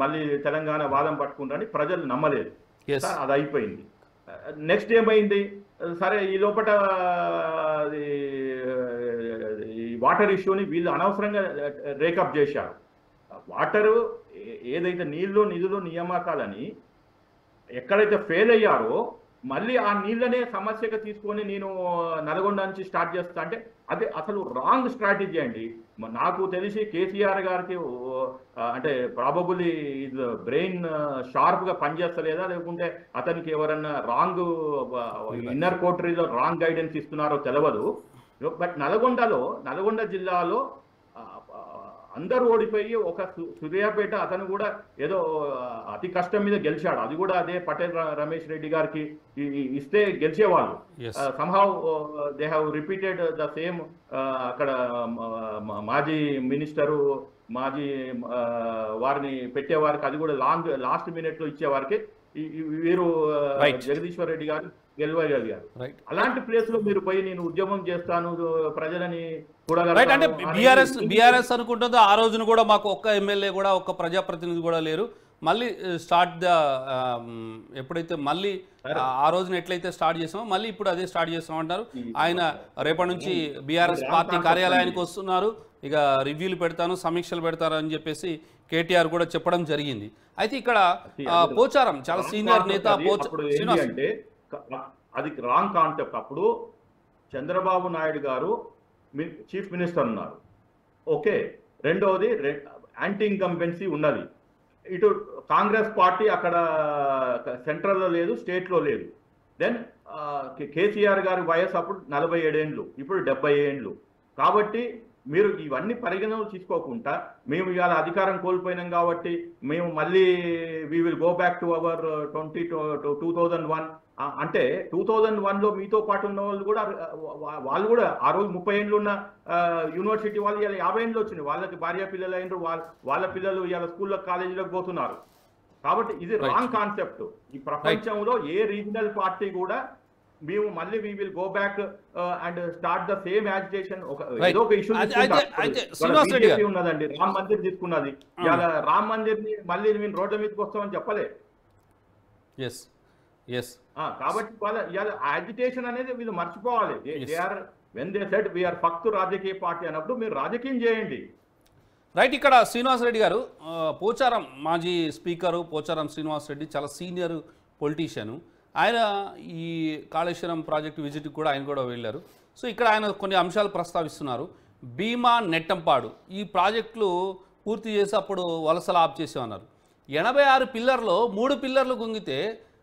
మళ్ళీ తెలంగాణ వాదం పట్టుకుంటారని ప్రజలు నమ్మలేదు. అది అయిపోయింది. నెక్స్ట్ ఏమైంది, సరే ఈ లోపల ఈ వాటర్ ఇష్యూని వీళ్ళు అనవసరంగా రేకప్ చేశారు. వాటరు ఏదైతే నిధులు నియామకాలని ఎక్కడైతే ఫెయిల్ అయ్యారో మళ్ళీ ఆ నీళ్ళనే సమస్యగా తీసుకొని నేను నల్గొండ నుంచి స్టార్ట్ చేస్తా అంటే అది అసలు రాంగ్ స్ట్రాటజీ అండి. నాకు తెలిసి కేసీఆర్ గారికి అంటే ప్రాబబుల్లీ బ్రెయిన్ షార్ప్గా పనిచేస్తలేదా, లేకుంటే అతనికి ఎవరన్నా రాంగ్ ఇన్నర్ కోటరీలో రాంగ్ గైడెన్స్ ఇస్తున్నారో తెలియదు. బట్ నల్గొండ జిల్లాలో అందరూ ఓడిపోయి ఒక సూర్యాపేట అతను కూడా ఏదో అతి కష్టం మీద గెలిచాడు. అది కూడా అదే పటేల్ రమేష్ రెడ్డి గారికి ఇస్తే గెలిచేవాళ్ళు. Somehow they have repeated the same. అక్కడ మాజీ మినిస్టరు మాజీ వారిని పెట్టేవారికి అది కూడా లాస్ట్ మినిట్ లో ఇచ్చేవారికి వీరు జగదీశ్వర్ రెడ్డి గారు గెలవగలిగారు. అలాంటి ప్లేస్ లో మీరు పోయి నేను ఉద్యమం చేస్తాను ప్రజలని అంటే బీఆర్ఎస్ అనుకుంటుందో ఆ రోజున కూడా మాకు ఒక్క ఎమ్మెల్యే కూడా ఒక్క ప్రజాప్రతినిధి కూడా లేరు. మళ్ళీ స్టార్ట్ ఎప్పుడైతే మళ్ళీ ఆ రోజున ఎట్లయితే స్టార్ట్ చేసామో మళ్ళీ ఇప్పుడు అదే స్టార్ట్ చేస్తామంటారు. ఆయన రేపటి నుంచి బీఆర్ఎస్ పార్టీ కార్యాలయానికి వస్తున్నారు, ఇక రివ్యూలు పెడతాను, సమీక్షలు పెడతారు అని చెప్పేసి కేటీఆర్ కూడా చెప్పడం జరిగింది. అయితే ఇక్కడ పోచారం చాలా సీనియర్ నేత అంటే అది రాంగ్ కాన్సెప్ట్. అప్పుడు చంద్రబాబు నాయుడు గారు చీఫ్ మినిస్టర్ ఉన్నారు, ఓకే. రెండవది యాంటీ ఇన్కంబెన్సీ ఉన్నది. ఇటు కాంగ్రెస్ పార్టీ అక్కడ సెంట్రల్లో లేదు, స్టేట్లో లేదు. దెన్ కేసీఆర్ గారి వయసు అప్పుడు 47 ఏండ్లు, ఇప్పుడు 70 ఏండ్లు. కాబట్టి మీరు ఇవన్నీ పరిగణనలు తీసుకోకుండా మేము ఇవాళ అధికారం కోల్పోయినాం కాబట్టి మేము మళ్ళీ we will go back to our 2001 అంటే 2001లో మీతో పాటు ఉన్న వాళ్ళు కూడా ఆ రోజు 30 ఏండ్లు ఉన్న యూనివర్సిటీ వాళ్ళు ఇలా 50 ఏండ్లు వచ్చినాయి. వాళ్ళకి భార్య పిల్లలు అయినారు, వాళ్ళ పిల్లలు ఇలా స్కూల్లో కాలేజీలకు పోతున్నారు. కాబట్టి ఇది రాంగ్ కాన్సెప్ట్. ఈ ప్రపంచంలో ఏ రీజనల్ పార్టీ కూడా మేము మళ్ళీ we will go back and start the same agitation ఏదో ఒక ఇష్యూ ఉన్నదండి. రామ్ మందిర్ తీసుకున్నది, ఇలా రామ్ మందిర్ ని మళ్ళీ మేము రోడ్ల మీదకి వస్తామని చెప్పలే. కాబట్టి వాళ్ళ యాజిటేషన్ అనేది వీళ్ళు మర్చిపోవాలి. వెన్ దే సెడ్ వీఆర్ ఫక్తు రాజకీయ పార్టీ అన్నప్పుడు మీరు రాజకీయం చేయండి. రైట్. ఇక్కడ శ్రీనివాసరెడ్డి గారు పోచారం మాజీ స్పీకరు పోచారం శ్రీనివాసరెడ్డి చాలా సీనియర్ పొలిటీషియను. ఆయన ఈ కాళేశ్వరం ప్రాజెక్టు విజిట్కి కూడా ఆయన కూడా వెళ్ళారు. సో ఇక్కడ ఆయన కొన్ని అంశాలు ప్రస్తావిస్తున్నారు. భీమా నెట్టంపాడు ఈ ప్రాజెక్టులు పూర్తి చేసి అప్పుడు వలసలు ఆప్ చేసామన్నారు. 86 పిల్లర్లో 3 పిల్లర్లు గుంగితే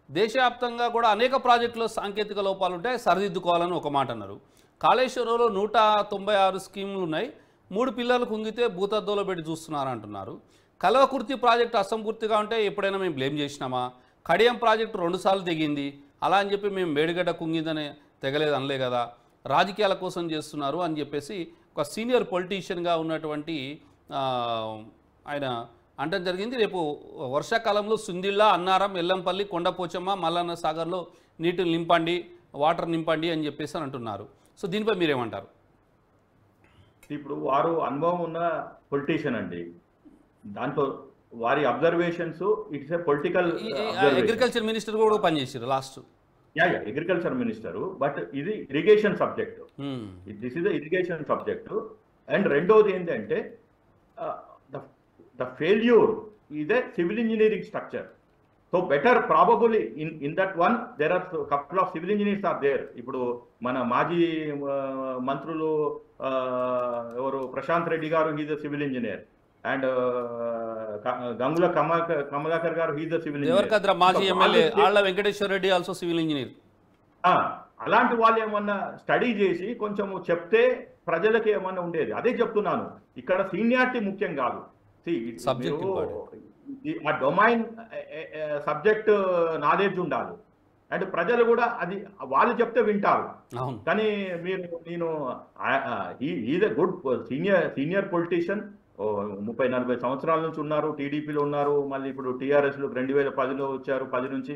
దేశవ్యాప్తంగా కూడా అనేక ప్రాజెక్టులో సాంకేతిక లోపాలు ఉంటాయి, సరిదిద్దుకోవాలని ఒక మాట అన్నారు. కాళేశ్వరంలో 196 స్కీములు ఉన్నాయి, 3 పిల్లర్లు కుంగితే భూతద్దంలో పెట్టి చూస్తున్నారు అంటున్నారు. కల్వకుర్తి ప్రాజెక్టు అసంపూర్తిగా ఉంటే ఎప్పుడైనా మేము బ్లేమ్ చేసినామా? కడియం ప్రాజెక్టు 2 సార్లు తెగింది, అలా అని చెప్పి మేము మేడిగడ్డ కుంగిందని తెగలేదు అనలే కదా, రాజకీయాల కోసం చేస్తున్నారు అని చెప్పేసి ఒక సీనియర్ పొలిటీషియన్గా ఉన్నటువంటి ఆయన అంటం జరిగింది. రేపు వర్షాకాలంలో సుందిళ్ళ, అన్నారం, ఎల్లంపల్లి, కొండపోచమ్మ, మల్లన్న సాగర్లో నీటిని నింపండి, వాటర్ నింపండి అని చెప్పేసి అని అంటున్నారు. సో దీనిపై మీరేమంటారు? ఇప్పుడు వారు అనుభవం ఉన్న పొలిటీషియన్ అండి. దాంట్లో వారి observations it's a political agriculture minister కూడా పనిచేసారు లాస్ట్. అగ్రికల్చర్ మినిస్టర్, బట్ ఇది irrigation subject. This is irrigation subject. And రెండోది ఏంటంటే the failure is a civil engineering structure. So better probably in that one there are couple of civil engineers are there. ఇప్పుడు మన మాజీ మంత్రులు ఎవరు Prashanth Reddy garu, he's a civil engineer. And Gangula Kamalakar garu, he's a civil engineer. మాజీ MLA ఆళ్ల Venkateswara Reddy also civil engineer. అలాంటి వాళ్ళు ఏమన్నా study చేసి కొంచెం చెప్తే ప్రజలకు ఏమన్నా ఉండేది. అదే చెప్తున్నాను, ఇక్కడ సీనియారిటీ ముఖ్యం కాదు. ఆ డొమైన్ సబ్జెక్ట్ నాలెడ్జ్ ఉండాలి. అండ్ ప్రజలు కూడా అది వాళ్ళు చెప్తే వింటారు. కానీ నేను is a good senior politician. 30-40 సంవత్సరాల నుంచి ఉన్నారు, టీడీపీలో ఉన్నారు, మళ్ళీ ఇప్పుడు టీఆర్ఎస్ లో 2010లో వచ్చారు, 10 నుంచి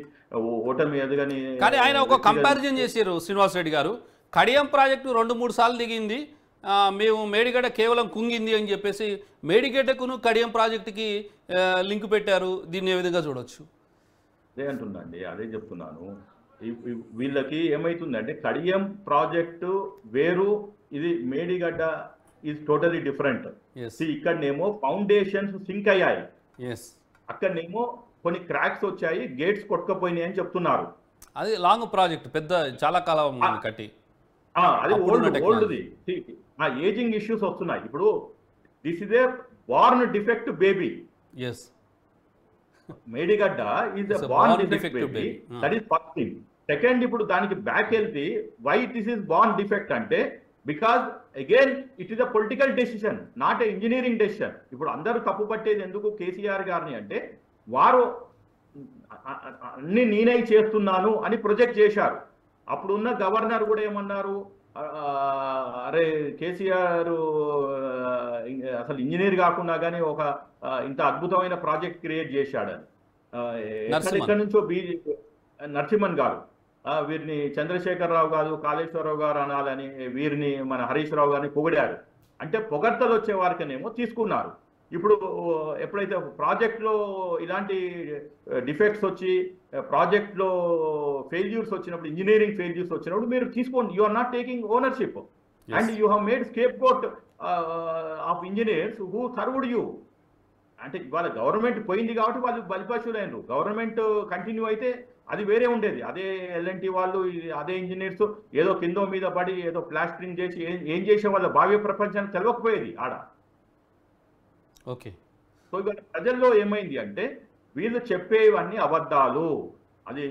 ఓటమి ఎదుగని. కానీ ఆయన ఒక కంపారిజన్ చేశారు శ్రీనివాస్ రెడ్డి గారు. కడియం ప్రాజెక్టు 2-3 సార్లు దిగింది, మేము మేడిగడ్డ కేవలం కుంగింది అని చెప్పేసి మేడిగడ్డకును కడియం ప్రాజెక్టుకి లింక్ పెట్టారు. దీన్ని ఏ విధంగా చూడొచ్చు? అదే అంటుందండి, అదే చెప్తున్నాను. వీళ్ళకి ఏమైతుందంటే కడియం ప్రాజెక్టు వేరు, ఇది మేడిగడ్డ ఈజ్ టోటలీ డిఫరెంట్. ఇక్కడనేమో ఫౌండేషన్స్ సింక్ అయ్యాయి, అక్కడనేమో కొన్ని క్రాక్స్ వచ్చాయి, గేట్స్ కొట్టుకపోయినాయి అని చెప్తున్నారు. అది లాంగ్ ప్రాజెక్ట్, పెద్ద చాలా కాలం కట్టి, అది ఓల్డ్ది. ఏజింగ్ ఇష్యూస్ వస్తున్నాయి. ఇప్పుడు this is a born defect baby. Medigadda is a born defect baby. That is first thing. Second, ఇప్పుడు దానికి బ్యాక్ వెళ్తే why this is born defect అంటే because again it is a political decision, not a engineering decision. ఇప్పుడు అందరూ తప్పు పట్టేది ఎందుకు కేసీఆర్ గారిని అంటే వారు అన్ని నేనై చేస్తున్నాను అని ప్రొజెక్ట్ చేశారు. అప్పుడున్న గవర్నర్ కూడా ఏమన్నారు, అరే కేసీఆర్ అసలు ఇంజనీర్ కాకుండా కానీ ఒక ఇంత అద్భుతమైన ప్రాజెక్ట్ క్రియేట్ చేశాడని. ఎక్కడి నుంచో నరసింహన్ గారు వీరిని చంద్రశేఖరరావు గారు, కాళేశ్వరరావు గారు అనాలని వీరిని మన హరీష్ రావు గారిని పొగిడారు. అంటే పొగడ్తలు వచ్చే వారికనేమో తీసుకున్నారు. ఇప్పుడు ఎప్పుడైతే ప్రాజెక్ట్లో ఇలాంటి డిఫెక్ట్స్ వచ్చి ప్రాజెక్ట్లో ఫెయిల్యూర్స్ వచ్చినప్పుడు, ఇంజనీరింగ్ ఫెయిల్యూర్స్ వచ్చినప్పుడు మీరు తీసుకోండి. You are not taking ownership and you have made scapegoat of engineers who served you. అంటే ఇవాళ గవర్నమెంట్ పోయింది కాబట్టి వాళ్ళు బలిపశులైనరు. గవర్నమెంట్ కంటిన్యూ అయితే అది వేరే ఉండేది. అదే ఎల్ఎన్టీ వాళ్ళు, అదే ఇంజనీర్స్ ఏదో కిందో మీద పడి ఏదో ప్లాస్టరింగ్ చేసి ఏం చేసే వాళ్ళ భావ్య ప్రపంచానికి తెలవకపోయేది ఆడ. ఓకే. సో ఇవాళ ప్రజల్లో ఏమైంది అంటే వీళ్ళు చెప్పేవన్నీ అబద్ధాలు. అది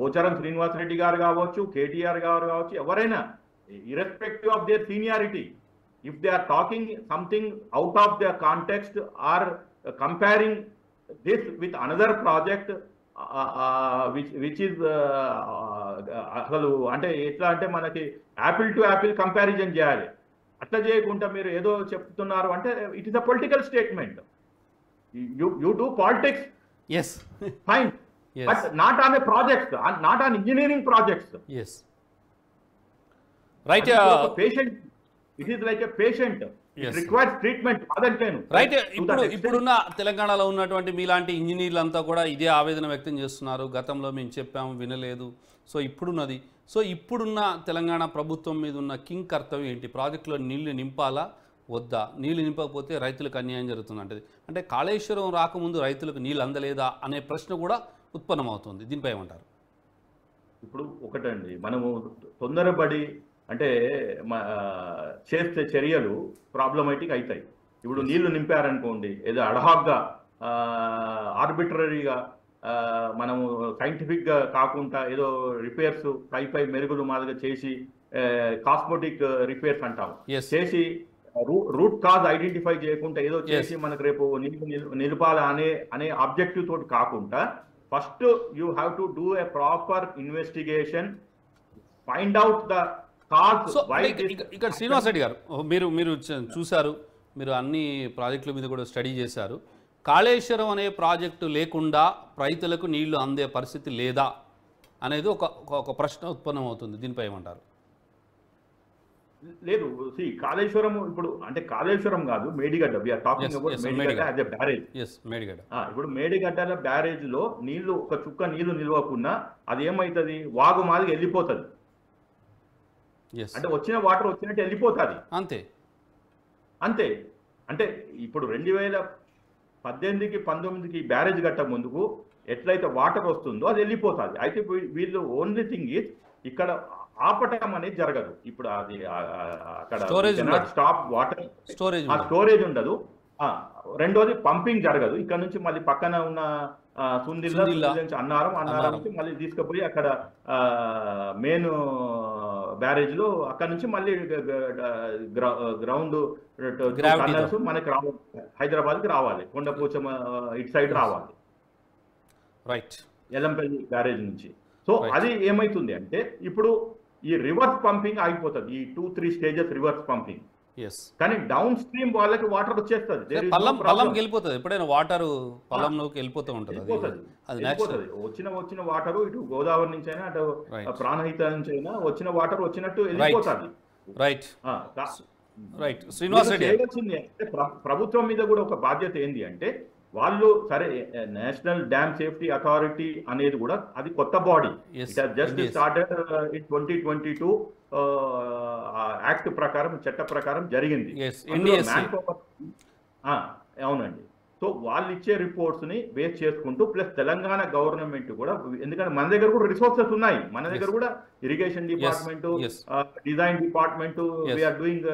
పోచారం శ్రీనివాసరెడ్డి గారు కావచ్చు, కేటీఆర్ గారు కావచ్చు, ఎవరైనా irrespective of their seniority, if they are talking something out of the context or comparing this with another project which is అసలు అంటే ఎట్లా అంటే మనకి యాపిల్ టు యాపిల్ కంపారిజన్ చేయాలి. అట్లా చేయకుండా మీరు ఏదో చెప్తున్నారు అంటే it is a political statement. You do politics, fine, but not on a projects, not on engineering projects. Right. Patient, it is like a patient, it requires treatment. Right. ఇప్పుడున్న తెలంగాణలో ఉన్నటువంటి మీలాంటి ఇంజనీర్లంతా కూడా ఇదే ఆవేదన వ్యక్తం చేస్తున్నారు. గతంలో మేము చెప్పాము, వినలేదు. సో ఇప్పుడున్నది, సో ఇప్పుడున్న తెలంగాణ ప్రభుత్వం మీద ఉన్న కింగ్ కర్తవ్యం ఏంటి? ప్రాజెక్టులో నీళ్లు నింపాలా వద్దా? నీళ్లు నింపకపోతే రైతులకు అన్యాయం జరుగుతుంది అంటే కాళేశ్వరం రాకముందు రైతులకు నీళ్ళు అందలేదా అనే ప్రశ్న కూడా ఉత్పన్నమవుతుంది. దీనిపై ఏమంటారు? ఇప్పుడు ఒకటండి, మనము తొందరపడి అంటే చేస్తే చర్యలు ప్రాబ్లమేటిక్ అవుతాయి. ఇప్పుడు నీళ్లు నింపారనుకోండి, ఏదో అడహాక్గా ఆర్బిటరీగా మనము సైంటిఫిక్గా కాకుండా ఏదో రిపేర్స్ పై మెరుగులు మాదిరిగా చేసి కాస్మెటిక్ రిపేర్స్ అంటాం చేసి రూట్ కాజ్ ఐడెంటిఫై చేయకుండా ఏదో చేసి మనకు రేపు నిలపాల అనే ఆబ్జెక్టివ్ తోటి కాకుండా first you have to do a proper investigation, find out the cause. ఇక్కడ శ్రీనివాస్ రెడ్డి గారు, మీరు చూశారు, మీరు అన్ని ప్రాజెక్టుల మీద కూడా స్టడీ చేశారు. కాళేశ్వరం అనే ప్రాజెక్టు లేకుండా రైతులకు నీళ్లు అందే పరిస్థితి లేదా అనేది ఒక ప్రశ్న ఉత్పన్నమవుతుంది. దీనిపై ఏమంటారు? లేదు, కాళేశ్వరం ఇప్పుడు అంటే కాళేశ్వరం కాదు, Medigadda. We are talking about Medigadda as a barrage. Medigadda. ఇప్పుడు మేడిగడ్డ బ్యారేజ్ లో నీళ్లు ఒక చుక్క నీళ్లు నిలవకుండా అది ఏమైతుంది, వాగు మాదిరి వెళ్ళిపోతుంది. అంటే వచ్చిన వాటర్ వచ్చినట్టు వెళ్ళిపోతుంది. అంతే అంతే. అంటే ఇప్పుడు 2018కి 19కి బ్యారేజ్ కట్ట ముందుకు ఎట్లయితే వాటర్ వస్తుందో అది వెళ్ళిపోతుంది. అయితే వీళ్ళు ఓన్లీ థింగ్ ఈజ్ ఇక్కడ ఆపటం అనేది జరగదు. ఇప్పుడు అది అక్కడ స్టాప్ వాటర్ స్టోరేజ్ ఉండదు. రెండోది పంపింగ్ జరగదు. ఇక్కడ నుంచి మళ్ళీ పక్కన ఉన్న సుందిల్లా నుంచి అన్నారం నుంచి మళ్ళీ తీసుకుపోయి అక్కడ మెయిన్ బ్యారేజ్ లో అక్కడ నుంచి మళ్ళీ గ్రౌండ్ టన్నల్స్ మనకి రావాలి, హైదరాబాద్ కి రావాలి, కొండపోచమ్మ ఇటు సైడ్ రావాలి, రైట్, ఎల్లంపల్లి బ్యారేజ్ నుంచి. సో అది ఏమైతుంది అంటే ఇప్పుడు ఈ రివర్స్ పంపింగ్ ఆగిపోతుంది, ఈ 2-3 స్టేజెస్ రివర్స్ పంపింగ్. కానీ డౌన్ స్ట్రీమ్ వాళ్ళకి వాటర్ వచ్చేస్తుంది, ఎప్పుడైనా వాటర్ పొలంలోకి వెళ్ళిపోతూ ఉంటుంది. వచ్చిన వాటర్ ఇటు గోదావరి నుంచి అయినా అటు ప్రాణహిత నుంచి అయినా వచ్చిన వాటర్ వచ్చినట్టు వెళ్ళిపోతుంది. రైట్ రైట్ శ్రీనివాస్ రెడ్డి, ప్రభుత్వం మీద కూడా ఒక బాధ్యత ఏంది అంటే వాళ్ళు సరే నేషనల్ డ్యామ్ సేఫ్టీ అథారిటీ అనేది కూడా అది కొత్త body. It has just started in 2022 act ప్రకారం, చట్ట ప్రకారం జరిగింది. అవునండి. సో వాళ్ళు ఇచ్చే రిపోర్ట్స్ ని బేస్ చేసుకుంటూ ప్లస్ తెలంగాణ గవర్నమెంట్ కూడా, ఎందుకంటే మన దగ్గర కూడా రిసోర్సెస్ ఉన్నాయి, మన దగ్గర కూడా irrigation department, design department, we are doing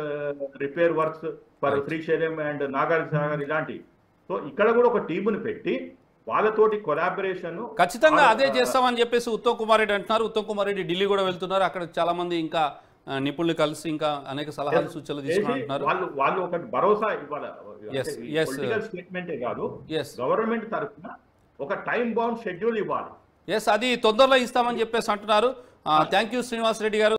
repair works for Srisailam and Nagarjuna ఇలాంటి. సో ఇక్కడ కూడా ఒక టీముని పెట్టి వాళ్ళతోటి కొలాబరేషన్ ఖచ్చితంగా అదే చేస్తామని చెప్పేసి ఉత్తమ్ కుమార్ రెడ్డి అంటున్నారు. ఉత్తమ్ కుమార్ రెడ్డి ఢిల్లీ కూడా వెళ్తున్నారు. అక్కడ చాలా మంది ఇంకా నిపుణులు కలిసి ఇంకా అనేక సలహాలు సూచనలు తీసుకుంటున్నారు. వాళ్ళు ఒక భరోసా ఇవ్వాలి. స్టేట్మెంటే కాదు, గవర్నమెంట్ తరఫున ఒక టైం బౌండ్ షెడ్యూల్ ఇవ్వాలి. అది తొందరలో ఇస్తామని చెప్పేసి అంటున్నారు. థ్యాంక్ యూ శ్రీనివాస్ రెడ్డి గారు.